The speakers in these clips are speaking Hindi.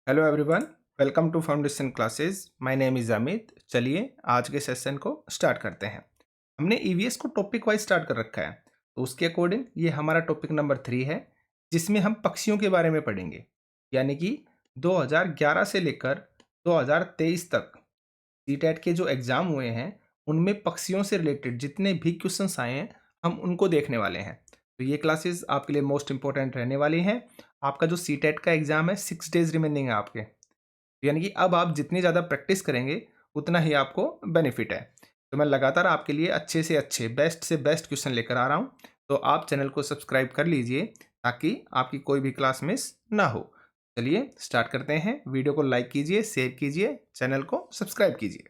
Hello everyone, welcome to foundation classes. My name is Amit. चलिए आज के सेशन को स्टार्ट करते हैं। हमने ईवीएस को टॉपिक वाइज स्टार्ट कर रखा है, तो उसके अकॉर्डिंग ये हमारा टॉपिक नंबर 3 है, जिसमें हम पक्षियों के बारे में पढ़ेंगे। यानी कि 2011 से लेकर 2023 तक सीटेट के जो एग्ज़ाम हुए हैं, उनमें पक्षियों से रिलेटेड जितने भी क्वेश्चंस आए हैं, हम उनको देखने वाले हैं। तो ये क्लासेस आपके लिए मोस्ट इंपॉर्टेंट रहने वाली हैं। आपका जो सीटेट का एग्ज़ाम है 6 डेज़ रिमेनिंग है आपके, यानी कि अब आप जितनी ज़्यादा प्रैक्टिस करेंगे उतना ही आपको बेनिफिट है। तो मैं लगातार आपके लिए अच्छे से बेस्ट क्वेश्चन लेकर आ रहा हूँ। तो आप चैनल को सब्सक्राइब कर लीजिए ताकि आपकी कोई भी क्लास मिस ना हो। चलिए स्टार्ट करते हैं। वीडियो को लाइक कीजिए, शेयर कीजिए, चैनल को सब्सक्राइब कीजिए।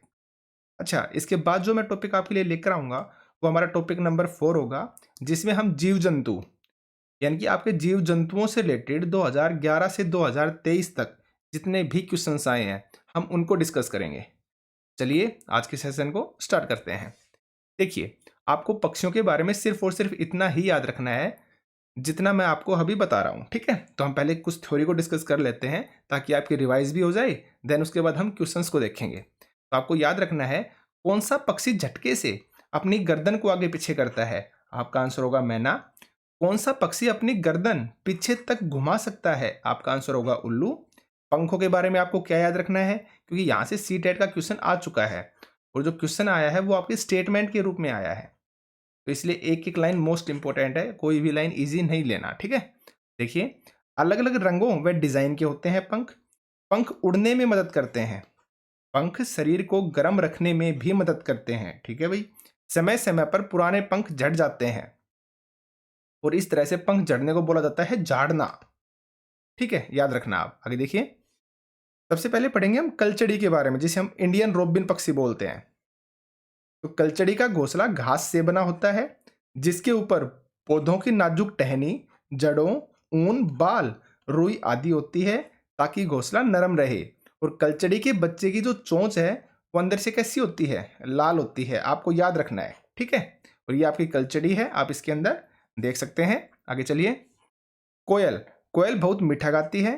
अच्छा, इसके बाद जो मैं टॉपिक आपके लिए लेकर आऊँगा वो हमारा टॉपिक नंबर 4 होगा, जिसमें हम जीव जंतु यानी कि आपके जीव जंतुओं से रिलेटेड 2011 से 2023 तक जितने भी क्वेश्चंस आए हैं, हम उनको डिस्कस करेंगे। चलिए आज के सेशन को स्टार्ट करते हैं। देखिए, आपको पक्षियों के बारे में सिर्फ और सिर्फ इतना ही याद रखना है जितना मैं आपको अभी बता रहा हूँ, ठीक है? तो हम पहले कुछ थ्योरी को डिस्कस कर लेते हैं ताकि आपकी रिवाइज भी हो जाए। देन उसके बाद हम क्वेश्चंस को देखेंगे। तो आपको याद रखना है, कौन सा पक्षी झटके से अपनी गर्दन को आगे पीछे करता है? आपका आंसर होगा मैना। कौन सा पक्षी अपनी गर्दन पीछे तक घुमा सकता है? आपका आंसर होगा उल्लू। पंखों के बारे में आपको क्या याद रखना है, क्योंकि यहाँ से सी टेट का क्वेश्चन आ चुका है और जो क्वेश्चन आया है वो आपके स्टेटमेंट के रूप में आया है, तो इसलिए एक एक लाइन मोस्ट इंपॉर्टेंट है, कोई भी लाइन इजी नहीं लेना, ठीक है? देखिए, अलग अलग रंगों व डिजाइन के होते हैं पंख। पंख उड़ने में मदद करते हैं। पंख शरीर को गर्म रखने में भी मदद करते हैं, ठीक है भाई? समय समय पर पुराने पंख झड़ जाते हैं और इस तरह से पंख झड़ने को बोला जाता है झाड़ना। ठीक है, याद रखना। आप आगे देखिए, सबसे पहले पढ़ेंगे हम कलचड़ी के बारे में, जिसे हम इंडियन रोबिन पक्षी बोलते हैं। तो कलचड़ी का घोंसला घास से बना होता है, जिसके ऊपर पौधों की नाजुक टहनी, जड़ों, ऊन, बाल, रुई आदि होती है ताकि घोंसला नरम रहे। और कलचड़ी के बच्चे की जो चोंच है वो अंदर से कैसी होती है? लाल होती है। आपको याद रखना है, ठीक है? और ये आपकी कलचड़ी है, आप इसके अंदर देख सकते हैं। आगे चलिए, कोयल। कोयल बहुत मीठा गाती है।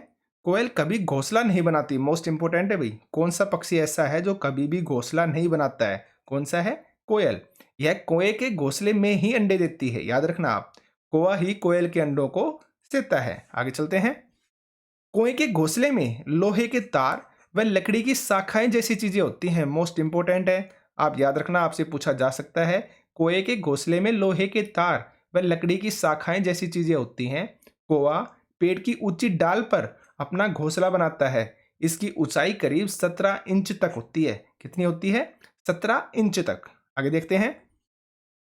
कोयल कभी घोंसला नहीं बनाती। मोस्ट इंपोर्टेंट है भाई, कौन सा पक्षी ऐसा है जो कभी भी घोंसला नहीं बनाता है? कौन सा है? कोयल। यह कोए के घोंसले में ही अंडे देती है, याद रखना आप। कोआ ही कोयल के अंडों को सेता है। आगे चलते हैं। कुएं के घोंसले में लोहे के तार व लकड़ी की शाखाएं जैसी चीजें होती हैं। मोस्ट इंपोर्टेंट है, आप याद रखना, आपसे पूछा जा सकता है। कुएं के घोंसले में लोहे के तार व लकड़ी की शाखाएं जैसी चीजें होती हैं। कोआ पेड़ की ऊंची डाल पर अपना घोंसला बनाता है। इसकी ऊंचाई करीब 17 इंच तक होती है। कितनी होती है? 17 इंच तक। आगे देखते हैं।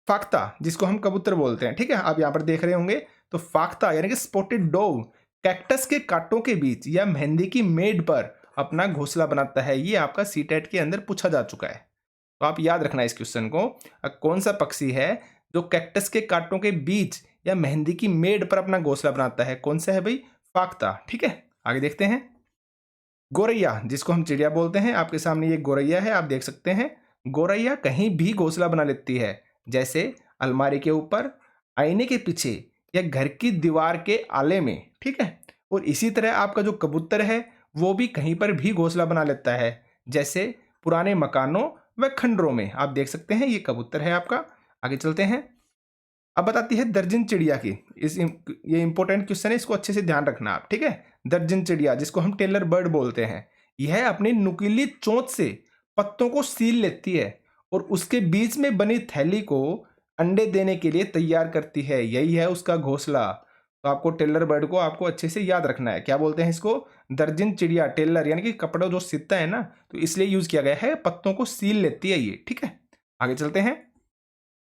फाख्ता, जिसको हम कबूतर बोलते हैं, ठीक है, आप यहाँ पर देख रहे होंगे। तो फाख्ता यानी कि स्पॉटेड डोव कैक्टस के कांटों के बीच या मेहंदी की मेड़ पर अपना घोंसला बनाता है। ये आपका सीटेट के अंदर पूछा जा चुका है, तो आप याद रखना इस क्वेश्चन को। कौन सा पक्षी है जो कैक्टस के कांटों के बीच या मेहंदी की मेड़ पर अपना घोंसला बनाता है? कौन सा है भाई? फाख्ता, ठीक है। आगे देखते हैं। गोरैया, जिसको हम चिड़िया बोलते हैं, आपके सामने ये गोरैया है, आप देख सकते हैं। गोरैया कहीं भी घोंसला बना लेती है, जैसे अलमारी के ऊपर, आईने के पीछे या घर की दीवार के आले में, ठीक है। और इसी तरह आपका जो कबूतर है वो भी कहीं पर भी घोंसला बना लेता है, जैसे पुराने मकानों व खंडरों में। आप देख सकते हैं, ये कबूतर है आपका। आगे चलते हैं। अब बताती है दर्जन चिड़िया की। ये इंपॉर्टेंट क्वेश्चन है, इसको अच्छे से ध्यान रखना आप, ठीक है। दर्जन चिड़िया, जिसको हम टेलर बर्ड बोलते हैं, यह अपनी नुकीली चोंच से पत्तों को सील लेती है और उसके बीच में बनी थैली को अंडे देने के लिए तैयार करती है। यही है उसका घोंसला। तो आपको टेलर बर्ड को आपको अच्छे से याद रखना है। क्या बोलते हैं इसको? दर्जन चिड़िया। टेलर यानी कि कपड़ा जो सिलता है ना, तो इसलिए यूज किया गया है, पत्तों को सील लेती है ये, ठीक है। आगे चलते हैं।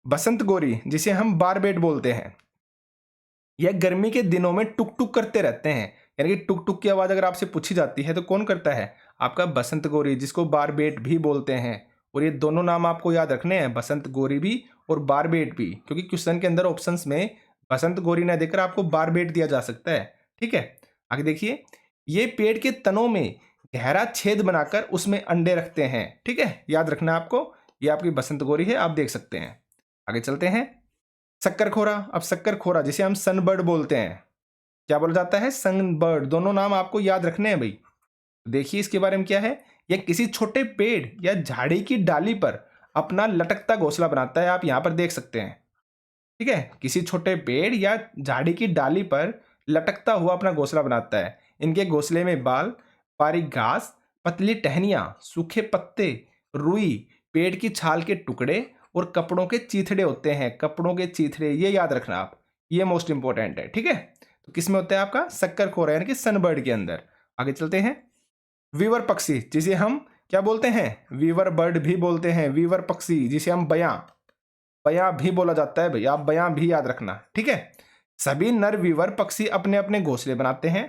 बसंत गोरी, जिसे हम बारबेट बोलते हैं, यह गर्मी के दिनों में टुक टुक करते रहते हैं। यानी कि टुक टुक की आवाज अगर आपसे पूछी जाती है तो कौन करता है? आपका बसंत गोरी, जिसको बारबेट भी बोलते हैं। और ये दोनों नाम आपको याद रखने हैं, बसंत गोरी भी और बारबेट भी, क्योंकि क्वेश्चन के अंदर ऑप्शंस में बसंत गोरी ना देकर आपको बारबेट दिया जा सकता है, ठीक है। आगे देखिए। ये पेड़ के तनों में गहरा छेद बनाकर उसमें अंडे रखते हैं, ठीक है, याद रखना आपको। ये आपकी बसंत गोरी है, आप देख सकते हैं। आगे चलते हैं। शक्करखोरा। अब शक्करखोरा, जिसे हम सनबर्ड बोलते हैं, क्या बोला जाता है? सनबर्ड। दोनों नाम आपको याद रखने हैं भाई। देखिए इसके बारे में क्या है, यह किसी छोटे पेड़ या झाड़ी की डाली पर अपना लटकता घोंसला बनाता है, आप यहाँ पर देख सकते हैं। ठीक है, किसी छोटे पेड़ या झाड़ी की डाली पर लटकता हुआ अपना घोंसला बनाता है। इनके घोंसले में बाल, बारीक घास, पतली टहनियां, सूखे पत्ते, रुई, पेड़ की छाल के टुकड़े और कपड़ों के चीथड़े होते हैं। कपड़ों के चीथड़े, ये याद रखना आप, ये मोस्ट इंपॉर्टेंट है। ठीक है, तो किस में होता है आपका, शक्करखोरा यानी कि सनबर्ड के अंदर। आगे चलते हैं। वीवर पक्षी, जिसे हम क्या बोलते हैं, वीवर बर्ड भी बोलते हैं। वीवर पक्षी जिसे हम बयां बयां भी बोला जाता है भाई, आप बयां भी याद रखना। ठीक है, सभी नर वीवर पक्षी अपने अपने घोंसले बनाते हैं।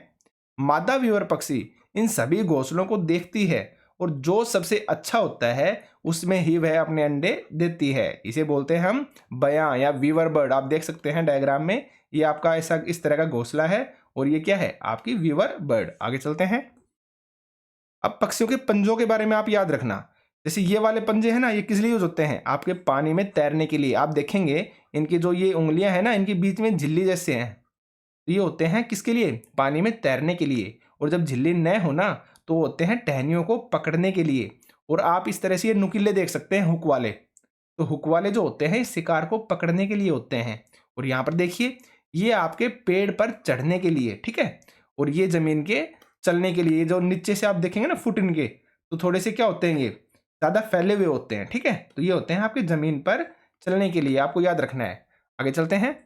मादा वीवर पक्षी इन सभी घोंसलों को देखती है और जो सबसे अच्छा होता है उसमें ही वह अपने अंडे देती है। इसे बोलते हैं हम बयां या वीवर बर्ड। आप देख सकते हैं डायग्राम में, ये आपका ऐसा इस तरह का घोंसला है और ये क्या है, आपकी वीवर बर्ड। आगे चलते हैं। अब पक्षियों के पंजों के बारे में आप याद रखना। जैसे ये वाले पंजे हैं ना, ये किस लिए यूज होते हैं, आपके पानी में तैरने के लिए। आप देखेंगे इनकी जो ये उंगलियां हैं ना, इनके बीच में झिल्ली जैसे हैं, तो ये होते हैं किसके लिए, पानी में तैरने के लिए। और जब झिल्ली न हो ना, तो होते हैं टहनियों को पकड़ने के लिए। और आप इस तरह से ये नुकीले देख सकते हैं, हुक वाले। तो हुक वाले जो होते हैं शिकार को पकड़ने के लिए होते हैं। और यहाँ पर देखिए, ये आपके पेड़ पर चढ़ने के लिए। ठीक है, और ये जमीन के चलने के लिए। जो नीचे से आप देखेंगे ना फुट इनके, तो थोड़े से क्या होते हैं, ये ज्यादा फैले हुए होते हैं। ठीक है, तो ये होते हैं आपके जमीन पर चलने के लिए, आपको याद रखना है। आगे चलते हैं।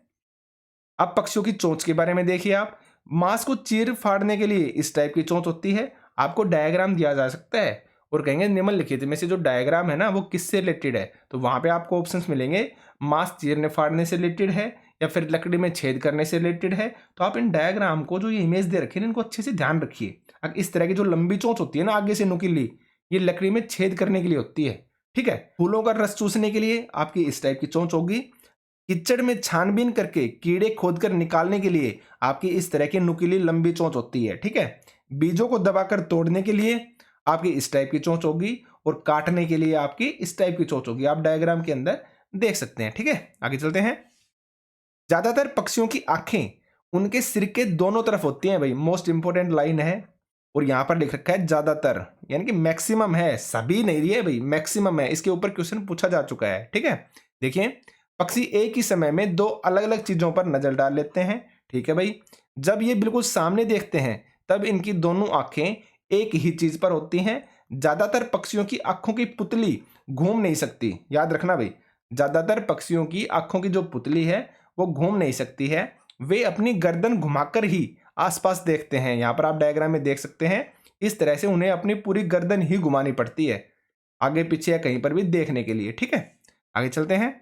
अब पक्षियों की चोंच के बारे में देखिए आप। मांस को चीर फाड़ने के लिए इस टाइप की चोंच होती है। आपको डायग्राम दिया जा सकता है और कहेंगे निम्नलिखित में से जो डायग्राम है ना वो किससे रिलेटेड है, तो वहां पे आपको ऑप्शंस मिलेंगे, मांस चीरने फाड़ने से रिलेटेड है या फिर लकड़ी में छेद करने से रिलेटेड है। तो आप इन डायग्राम को, जो ये इमेज दे रखी है, इनको अच्छे से ध्यान रखिए। अगर इस तरह की जो लंबी चोंच होती है ना आगे से नुकीली, ये लकड़ी में छेद करने के लिए होती है। ठीक है, फूलों का रस चूसने के लिए आपकी इस टाइप की चोंच होगी। कीचड़ में छानबीन करके कीड़े खोदकर निकालने के लिए आपकी इस तरह की नुकीली लंबी चोंच होती है। ठीक है, बीजों को दबाकर तोड़ने के लिए आपकी इस टाइप की चोंच होगी और काटने के लिए आपकी इस टाइप की चोंच होगी। आप डायग्राम के अंदर देख सकते हैं। ठीक है, आगे चलते हैं। ज्यादातर पक्षियों की आंखें उनके सिर के दोनों तरफ होती हैं भाई, मोस्ट इंपोर्टेंट लाइन है। और यहां पर लिख रखा है ज्यादातर, यानी कि मैक्सिमम है, सभी नहीं है भाई, मैक्सिमम है। इसके ऊपर क्वेश्चन पूछा जा चुका है। ठीक है, देखिए, पक्षी एक ही समय में दो अलग अलग चीजों पर नजर डाल लेते हैं। ठीक है भाई, जब ये बिल्कुल सामने देखते हैं तब इनकी दोनों आंखें एक ही चीज पर होती हैं। ज्यादातर पक्षियों की आंखों की पुतली घूम नहीं सकती, याद रखना भाई। ज्यादातर पक्षियों की आंखों की जो पुतली है वो घूम नहीं सकती है, वे अपनी गर्दन घुमाकर ही आसपास देखते हैं। यहां पर आप डायग्राम में देख सकते हैं, इस तरह से उन्हें अपनी पूरी गर्दन ही घुमानी पड़ती है, आगे पीछे या कहीं पर भी देखने के लिए। ठीक है, आगे चलते हैं।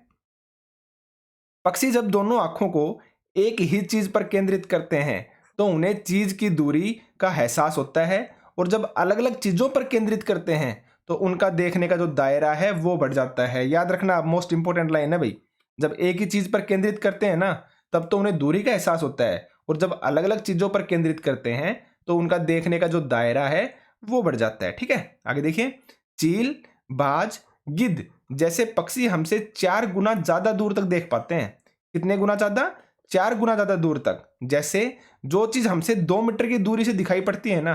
पक्षी जब दोनों आंखों को एक ही चीज पर केंद्रित करते हैं तो उन्हें चीज की दूरी का एहसास होता है, और जब अलग अलग चीजों पर केंद्रित करते हैं तो उनका देखने का जो दायरा है वो बढ़ जाता है। याद रखना, मोस्ट इंपोर्टेंट लाइन है भाई। जब एक ही चीज पर केंद्रित करते हैं ना, तब तो उन्हें दूरी का एहसास होता है, और जब अलग अलग चीजों पर केंद्रित करते हैं तो उनका देखने का जो दायरा है वो बढ़ जाता है। ठीक है, आगे देखिए। चील, बाज, गिद्ध जैसे पक्षी हमसे 4 गुना ज्यादा दूर तक देख पाते हैं। कितने गुना ज्यादा, 4 गुना ज्यादा दूर तक। जैसे जो चीज हमसे 2 मीटर की दूरी से दिखाई पड़ती है ना,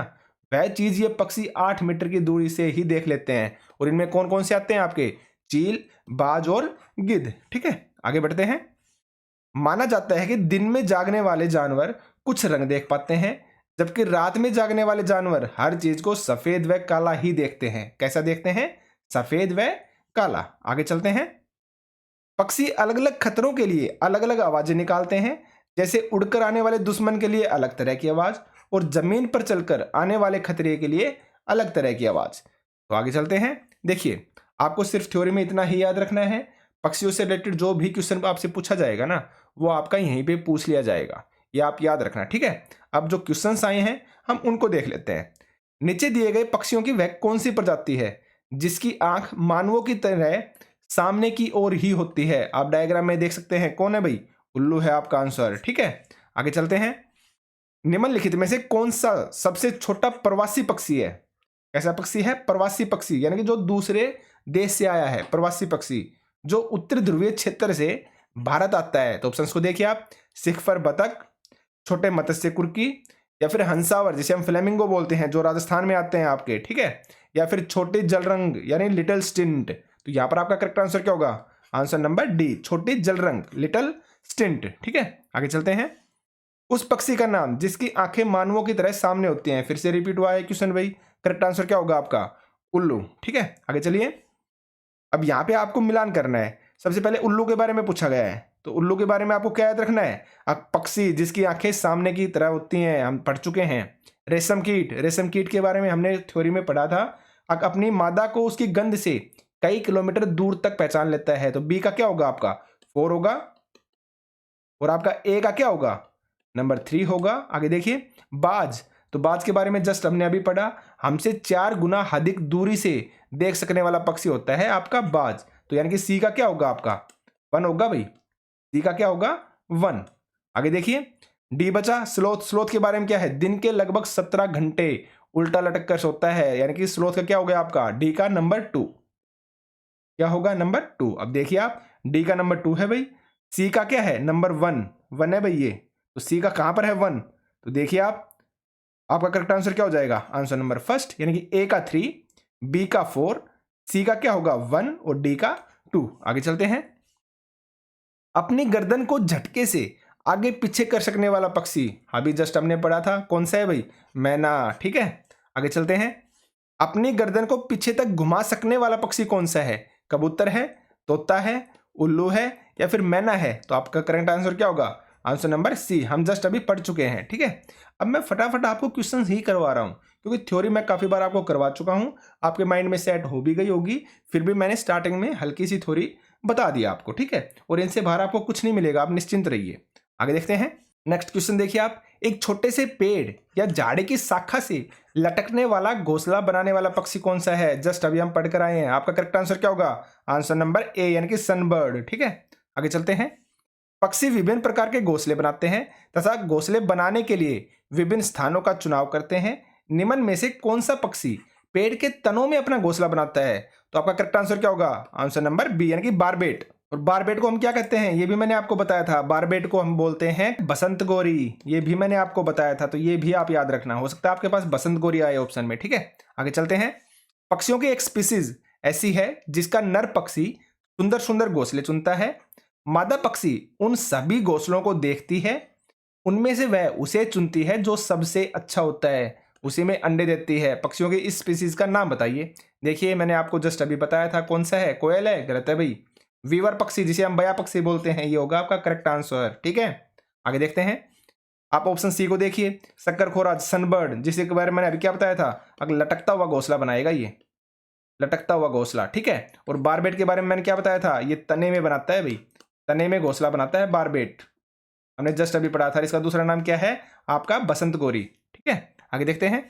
वह चीज ये पक्षी 8 मीटर की दूरी से ही देख लेते हैं। और इनमें कौन कौन से आते हैं आपके, चील, बाज और गिद्ध। ठीक है, आगे बढ़ते हैं। माना जाता है कि दिन में जागने वाले जानवर कुछ रंग देख पाते हैं, जबकि रात में जागने वाले जानवर हर चीज को सफेद व काला ही देखते हैं। कैसा देखते हैं, सफेद व काला। आगे चलते हैं। पक्षी अलग अलग खतरों के लिए अलग अलग आवाजें निकालते हैं। जैसे उड़कर आने वाले दुश्मन के लिए अलग तरह की आवाज, और जमीन पर चलकर आने वाले खतरे के लिए अलग तरह की आवाज। तो आगे चलते हैं। देखिए, आपको सिर्फ थ्योरी में इतना ही याद रखना है। पक्षियों से रिलेटेड जो भी क्वेश्चन आपसे पूछा जाएगा ना, वो आपका यहीं पे पूछ लिया जाएगा, ये आप याद रखना। ठीक है, अब जो क्वेश्चंस आए हैं हम उनको देख लेते हैं। नीचे दिए गए पक्षियों की वह कौन सी प्रजाति है जिसकी आंख मानवों की तरह सामने की ओर ही होती है। आप डायग्राम में देख सकते हैं, कौन है भाई, उल्लू है आपका आंसर। ठीक है, आगे चलते हैं। निम्नलिखित में से कौन सा सबसे छोटा प्रवासी पक्षी है। कैसा पक्षी है, प्रवासी पक्षी, यानी कि जो दूसरे देश से आया है, प्रवासी पक्षी जो उत्तर ध्रुवीय क्षेत्र से भारत आता है। तो ऑप्शंस को देखिए आप, सिखफर बतख, छोटे मत्स्य कुर्की, या फिर हंसावर जिसे हम फ्लेमिंगो बोलते हैं, जो राजस्थान में आते हैं आपके, ठीक है, या फिर छोटे जलरंग यानी लिटिल स्टिंट। तो यहाँ पर आपका करेक्ट आंसर क्या होगा? आंसर नंबर डी, छोटे जलरंग, लिटिल स्टिंट। ठीक है, आगे चलते हैं। उस पक्षी का नाम जिसकी आंखें मानवों की तरह सामने होती हैं। फिर से रिपीट हुआ है क्वेश्चन भाई, करेक्ट आंसर क्या होगा आपका? उल्लू। ठीक है, आगे चलिए। अब यहाँ पे आपको मिलान करना है। सबसे पहले उल्लू के बारे में पूछा गया है, तो उल्लू के बारे में आपको क्या याद रखना है? पक्षी जिसकी आंखें सामने की तरह होती हैं, हम पढ़ चुके हैं। रेशम कीट, रेशम कीट के बारे में हमने थ्योरी में पढ़ा था। अपनी मादा को उसकी गंध से कई किलोमीटर दूर तक पहचान लेता है। तो बी का क्या होगा आपका? 4 होगा। और आपका ए का क्या होगा? नंबर 3 होगा। आगे देखिए, बाज, तो बाज के बारे में जस्ट हमने अभी पढ़ा, हमसे 4 गुना अधिक दूरी से देख सकने वाला पक्षी होता है आपका बाज। तो यानी कि सी का क्या होगा आपका? 1 होगा भाई। सी का क्या होगा? 1। आगे देखिए, डी बचा स्लोथ। स्लोथ के बारे में क्या है? दिन के लगभग 17 घंटे उल्टा लटक कर सोता है, यानी कि स्लोथ का क्या हो गया आपका? डी का नंबर 2। क्या होगा? नंबर 2। अब देखिए आप, डी का नंबर 2 है भाई। सी का क्या है? नंबर 1 है भाई ये। तो सी का कहां पर है? 1। तो देखिए आप, आपका करेक्ट आंसर क्या हो जाएगा? आंसर नंबर फर्स्ट, यानी कि ए का 3, बी का 4, सी का क्या होगा? 1 और डी का 2। आगे चलते हैं। अपनी गर्दन को झटके से आगे पीछे कर सकने वाला पक्षी, अभी जस्ट हमने पढ़ा था, कौन सा है भाई? मैना। ठीक है, आगे चलते हैं। अपनी गर्दन को पीछे तक घुमा सकने वाला पक्षी कौन सा है? कबूतर है, तोता है, उल्लू है, या फिर मैना है? तो आपका करेक्ट आंसर क्या होगा? आंसर नंबर सी, हम जस्ट अभी पढ़ चुके हैं। ठीक है, अब मैं फटाफट आपको क्वेश्चन ही करवा रहा हूं, क्योंकि थ्योरी मैं काफी बार आपको करवा चुका हूं, आपके माइंड में सेट हो भी गई होगी। फिर भी मैंने स्टार्टिंग में हल्की सी थ्योरी बता दिया आपको। ठीक है, और इनसे बाहर आपको कुछ नहीं मिलेगा, आप निश्चिंत रहिए। आगे देखते हैं। नेक्स्ट क्वेश्चन देखिए आप, एक छोटे से पेड़ या झाड़ी की शाखा से लटकने वाला घोंसला बनाने वाला पक्षी कौन सा है? जस्ट अभी हम पढ़कर आए हैं। आपका करेक्ट आंसर क्या होगा? आंसर नंबर ए, यानी कि सनबर्ड। ठीक है, आगे चलते हैं। पक्षी विभिन्न प्रकार के घोंसले बनाते हैं तथा घोंसले बनाने के लिए विभिन्न स्थानों का चुनाव करते हैं। निम्न में से कौन सा पक्षी पेड़ के तनों में अपना घोंसला बनाता है? तो आपका करेक्ट आंसर क्या होगा? आंसर नंबर बी, यानी कि बारबेट। और बारबेट को हम क्या कहते हैं? ये भी मैंने आपको बताया था। बारबेट को हम बोलते हैं बसंत गोरी, ये भी मैंने आपको बताया था, तो ये भी आप याद रखना। हो सकता है आपके पास बसंत गोरी आए ऑप्शन में। ठीक है, आगे चलते हैं। पक्षियों की एक स्पीसीज ऐसी है जिसका नर पक्षी सुंदर सुंदर घोंसले चुनता है। मादा पक्षी उन सभी घोंसलों को देखती है, उनमें से वह उसे चुनती है जो सबसे अच्छा होता है, उसी में अंडे देती है। पक्षियों की इस स्पीसीज का नाम बताइए। देखिए, मैंने आपको जस्ट अभी बताया था, कौन सा है? कोयल है? गलत है भाई। वीवर पक्षी, जिसे हम बया पक्षी बोलते हैं, ये होगा आपका करेक्ट आंसर। ठीक है, आगे देखते हैं। आप ऑप्शन सी को देखिए, शक्करखोरा, सनबर्ड, जिसके बारे में मैंने अभी क्या बताया था? अगर लटकता हुआ घोंसला बनाएगा ये, लटकता हुआ घोंसला। ठीक है, और बारबेट के बारे में मैंने क्या बताया था? ये तने में बनाता है भाई, तने में घोंसला बनाता है बारबेट। हमने जस्ट अभी पढ़ा था। इसका दूसरा नाम क्या है आपका? बसंत गोरी। ठीक है, आगे देखते हैं।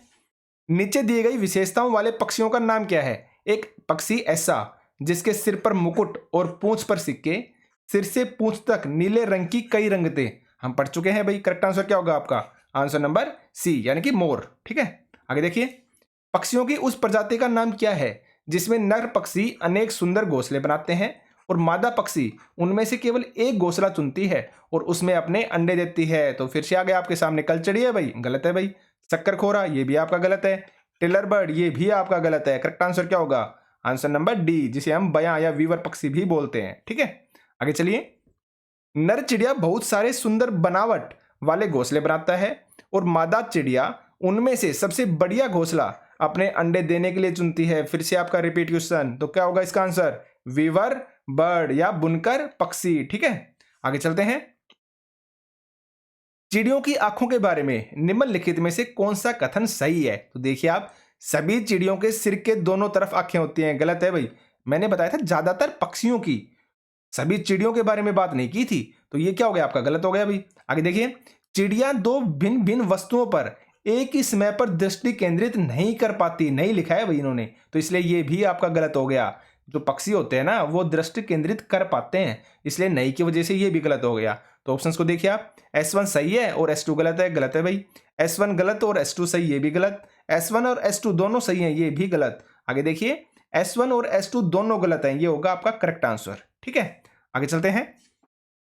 नीचे दिए गई विशेषताओं वाले पक्षियों का नाम क्या है? एक पक्षी ऐसा जिसके सिर पर मुकुट और पूंछ पर सिक्के, सिर से पूंछ तक नीले रंग की कई रंगतें, हम पढ़ चुके हैं भाई। करेक्ट आंसर क्या होगा आपका? आंसर नंबर सी, यानी कि मोर। ठीक है, आगे देखिए। पक्षियों की उस प्रजाति का नाम क्या है जिसमें नर पक्षी अनेक सुंदर घोंसले बनाते हैं और मादा पक्षी उनमें से केवल एक घोंसला चुनती है और उसमें अपने अंडे देती है? तो फिर से आ गया आपके सामने, कलचड़ी है भाई, गलत है भाई। शक्करखोरा, ये भी आपका गलत है। टिलर बर्ड, ये भी आपका गलत है। करेक्ट आंसर क्या होगा? आंसर नंबर डी, जिसे हम बया या वीवर पक्षी भी बोलते हैं। ठीक है, आगे चलिए। नर चिड़िया बहुत सारे सुंदर बनावट वाले घोंसले बनाता है और मादा चिड़िया उनमें से सबसे बढ़िया घोंसला अपने अंडे देने के लिए चुनती है। फिर से आपका रिपीट क्वेश्चन, तो क्या होगा इसका आंसर? वीवर बर्ड या बुनकर पक्षी। ठीक है, आगे चलते हैं। चिड़ियों की आंखों के बारे में निम्नलिखित में से कौन सा कथन सही है? तो देखिए आप, सभी चिड़ियों के सिर के दोनों तरफ आंखें होती हैं, गलत है भाई। मैंने बताया था ज्यादातर पक्षियों की, सभी चिड़ियों के बारे में बात नहीं की थी, तो ये क्या हो गया आपका? गलत हो गया भाई। आगे देखिए। चिड़िया दो भिन्न भिन्न वस्तुओं पर एक ही समय पर दृष्टि केंद्रित नहीं कर पाती, नहीं लिखा है भाई इन्होंने, तो इसलिए ये भी आपका गलत हो गया। जो पक्षी होते हैं ना, वो दृष्टि केंद्रित कर पाते हैं, इसलिए नहीं की वजह से ये भी गलत हो गया। तो ऑप्शंस को देखिए आप, S1 सही है और S2 गलत है। गलत है भाई। S1 गलत और S2 सही, ये भी गलत। S1 और S2 दोनों सही हैं, ये भी गलत। आगे देखिए, S1 और S2 दोनों गलत हैं, ये होगा आपका करेक्ट आंसर। ठीक है, आगे चलते हैं।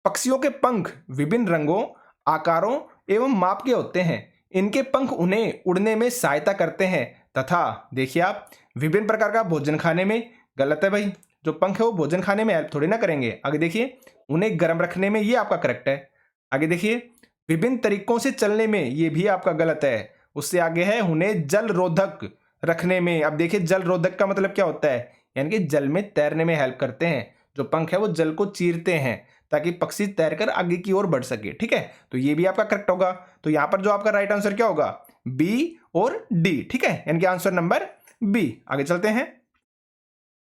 पक्षियों के पंख विभिन्न रंगों, आकारों एवं माप के होते हैं। इनके पंख उन्हें उड़ने में सहायता करते हैं तथा देखिए आप विभिन्न प्रकार का भोजन खाने में, गलत है भाई, जो पंख है वो भोजन खाने में हेल्प थोड़ी ना करेंगे। आगे देखिए उन्हें गर्म रखने में, ये आपका करेक्ट है। आगे देखिए विभिन्न तरीकों से चलने में, ये भी आपका गलत है। उससे आगे है उन्हें जल रोधक रखने में। अब देखिए जल रोधक का मतलब क्या होता है, यानी कि जल में तैरने में हेल्प करते हैं। जो पंख है वो जल को चीरते हैं ताकि पक्षी तैरकर आगे की ओर बढ़ सके, ठीक है। तो ये भी आपका करेक्ट होगा। तो यहां पर जो आपका राइट आंसर क्या होगा, बी और डी, ठीक है, यानी कि आंसर नंबर बी। आगे चलते हैं।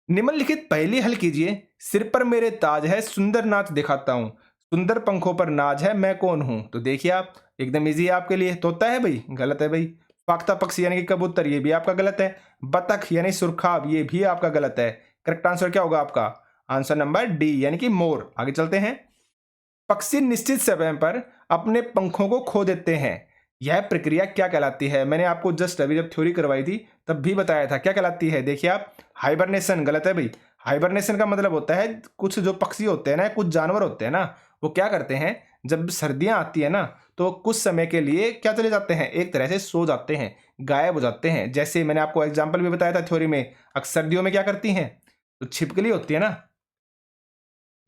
निम्नलिखित पहेली हल कीजिए। सिर पर मेरे ताज है, सुंदर नाच दिखाता हूं, सुंदर पंखों पर नाज है, मैं कौन हूं। तो देखिए आप एकदम इजी है आपके लिए। तोता है भाई, गलत है भाई। फाख्ता पक्षी यानी कि कबूतर, ये भी आपका गलत है। बतख यानी सुरखाब, ये भी आपका गलत है। करेक्ट आंसर क्या होगा आपका, आंसर नंबर डी यानी कि मोर। आगे चलते हैं। पक्षी निश्चित समय पर अपने पंखों को खो देते हैं, यह प्रक्रिया क्या कहलाती है। मैंने आपको जस्ट अभी जब थ्योरी करवाई थी तब भी बताया था क्या कहलाती है। देखिए आप हाइबरनेशन, गलत है भाई। हाइबरनेशन का मतलब होता है कुछ जो पक्षी होते हैं ना, कुछ जानवर होते हैं ना, वो क्या करते हैं जब सर्दियां आती है ना तो कुछ समय के लिए क्या चले जाते हैं, एक तरह से सो जाते हैं, गायब हो जाते हैं। जैसे मैंने आपको एग्जाम्पल भी बताया था थ्योरी में, अक्सर सर्दियों में क्या करती हैं, तो छिपकली होती है ना,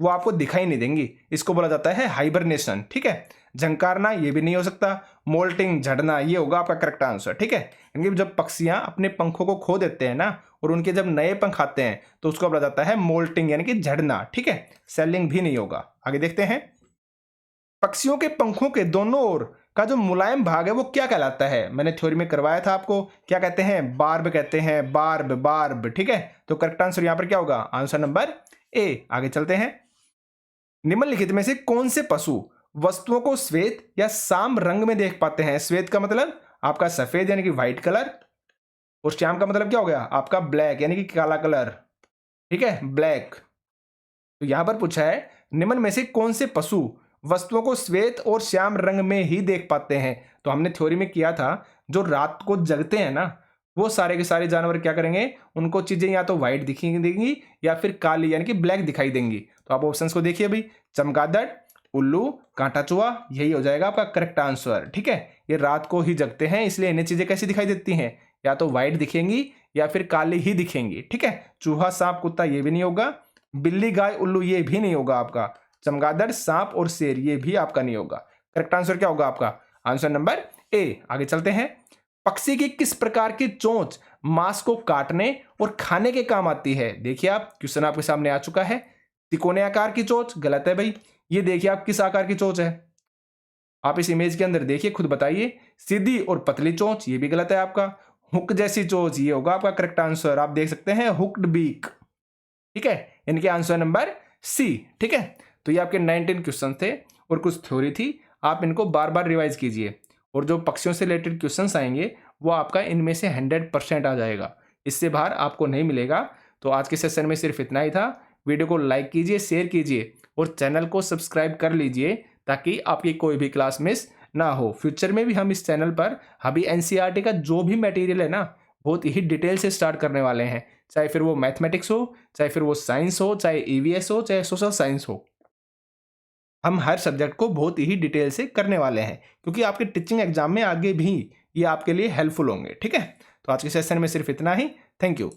वो आपको दिखाई नहीं देंगी, इसको बोला जाता है हाइबरनेशन, ठीक है। झंकारना ये भी नहीं हो सकता, मोल्टिंग झड़ना ये होगा आपका करेक्ट आंसर, ठीक है। क्योंकि जब पक्षियां अपने पंखों को खो देते हैं ना और उनके जब नए पंख आते हैं तो उसको बोला जाता है मोल्टिंग यानी कि झड़ना, ठीक है। सेलिंग भी नहीं होगा। आगे देखते हैं। पक्षियों के पंखों के दोनों ओर का जो मुलायम भाग है वो क्या कहलाता है। मैंने थ्योरी में करवाया था आपको, क्या कहते हैं, बार्ब कहते हैं, बार्ब बार्ब, ठीक है। तो करेक्ट आंसर यहां पर क्या होगा, आंसर नंबर ए। आगे चलते हैं। निम्नलिखित में से कौन से पशु वस्तुओं को श्वेत या साम रंग में देख पाते हैं। श्वेत का मतलब आपका सफेद यानी कि व्हाइट कलर, और श्याम का मतलब क्या हो गया आपका ब्लैक यानी कि काला कलर, ठीक है, ब्लैक। तो यहां पर पूछा है निम्न में से कौन से पशु वस्तुओं को श्वेत और श्याम रंग में ही देख पाते हैं। तो हमने थ्योरी में किया था जो रात को जगते हैं ना वो सारे के सारे जानवर क्या करेंगे, उनको चीजें या तो व्हाइट दिखेंगी देंगी या फिर काली यानी कि ब्लैक दिखाई देंगी। तो आप ऑप्शंस को देखिए भाई, चमगादड़, उल्लू, कांटा चूहा, यही हो जाएगा आपका करेक्ट आंसर, ठीक है। ये रात को ही जगते हैं इसलिए इन्हें चीजें कैसी दिखाई देती हैं, या तो व्हाइट दिखेंगी या फिर काली ही दिखेंगी, ठीक है। चूहा, सांप, कुत्ता ये भी नहीं होगा, बिल्ली, गाय, उल्लू ये भी नहीं होगा आपका, चमगादड़, सांप और शेर ये भी आपका नहीं होगा। करेक्ट आंसर क्या होगा आपका, आंसर नंबर ए। आगे चलते हैं। पक्षी की किस प्रकार की चोंच मांस को काटने और खाने के काम आती है। देखिए आप क्वेश्चन आपके सामने आ चुका है। तिकोने आकार की चोंच, गलत है भाई। ये देखिए आप किस आकार की चोंच है, आप इस इमेज के अंदर देखिए, खुद बताइए। सीधी और पतली चोंच, ये भी गलत है आपका। हुक जैसी चोंच, ये होगा आपका करेक्ट आंसर। आप देख सकते हैं हुक्ड बीक, ठीक है, इनके आंसर नंबर सी, ठीक है। तो ये आपके 19 क्वेश्चन थे और कुछ थ्योरी थी, आप इनको बार बार रिवाइज कीजिए और जो पक्षियों से रिलेटेड क्वेश्चंस आएंगे वो आपका इनमें से 100% आ जाएगा, इससे बाहर आपको नहीं मिलेगा। तो आज के सेशन में सिर्फ इतना ही था। वीडियो को लाइक कीजिए, शेयर कीजिए और चैनल को सब्सक्राइब कर लीजिए ताकि आपकी कोई भी क्लास मिस ना हो। फ्यूचर में भी हम इस चैनल पर अभी एनसीईआरटी का जो भी मटेरियल है ना बहुत ही डिटेल से स्टार्ट करने वाले हैं, चाहे फिर वो मैथमेटिक्स हो, चाहे फिर वो साइंस हो, चाहे ईवीएस हो, चाहे सोशल साइंस हो। हम हर सब्जेक्ट को बहुत ही डिटेल से करने वाले हैं क्योंकि आपके टीचिंग एग्जाम में आगे भी ये आपके लिए हेल्पफुल होंगे, ठीक है। तो आज के सेशन में सिर्फ इतना ही। Thank you.